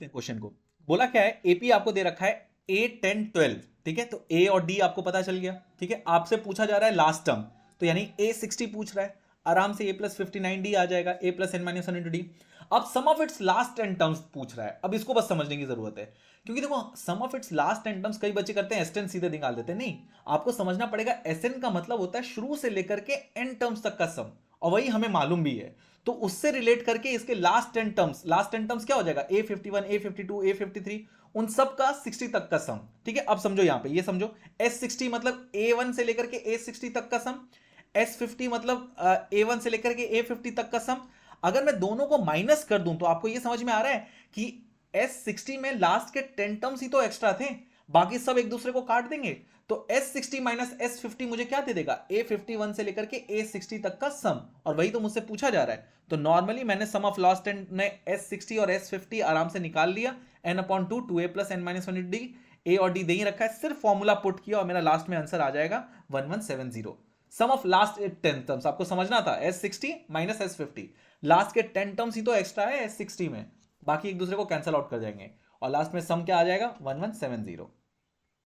हैं क्वेश्चन को। बोला क्या है, एपी आपको दे रखा है ए 10 12, ठीक है। तो ए और डी आपको पता चल गया, ठीक है। आपसे पूछा जा रहा है लास्ट टर्म, तो यानी ए 60 पूछ रहा है, आराम से ए प्लस 59 डी आ जाएगा, a plus n minus one into d. अब sum of its last 10 terms पूछ रहा है, अब इसको बस समझने की जरूरत है, क्योंकि देखो सम ऑफ इट्स लास्ट 10 टर्म्स कई बच्चे करते हैं एस 10 सीधे निकाल देते हैं, नहीं, आपको समझना पड़ेगा एस एन का मतलब होता है शुरू से लेकर के एन टर्म्स तक का सम, और वही हमें मालूम भी है। तो उससे रिलेट करके इसके लास्ट 10 टर्म्स क्या हो जाएगा, ए 51 ए 52 ए 53, उन सब का 60 तक का सम, ठीक है। अब समझो यहां पे, ये समझो एस 60 मतलब ए 1 से लेकर के ए 60 तक का सम, एस 50 मतलब ए 1 से लेकर के ए 50 तक का सम। अगर मैं दोनों को माइनस कर दूं तो आपको ये समझ में आ रहा है कि एस 60 में लास्ट के 10 टर्म्स ही तो एक्स्ट्रा थे, बाकी सब एक दूसरे को काट देंगे। तो एस 60 माइनस एस 50 मुझे क्या दे देगा, ए 51 से लेकर के ए 60 तक का सम, और वही तो मुझसे पूछा जा रहा है। तो नॉर्मली मैंने सम ऑफ लास्ट 10 में एस 60 और एस 50 आराम से निकाल लिया, n upon two, two a plus n minus one d, a और डी दे ही रखा है, सिर्फ फॉर्मूला पुट किया और मेरा लास्ट में आंसर आ जाएगा 1170। सम ऑफ लास्ट 10 टर्म्स आपको समझना था, एस 60 माइनस एस 50, लास्ट के 10 टर्म्स ही तो एक्स्ट्रा है एस 60 में, बाकी एक दूसरे को कैंसिल आउट कर जाएंगे, और लास्ट में सम क्या आ जाएगा 1170।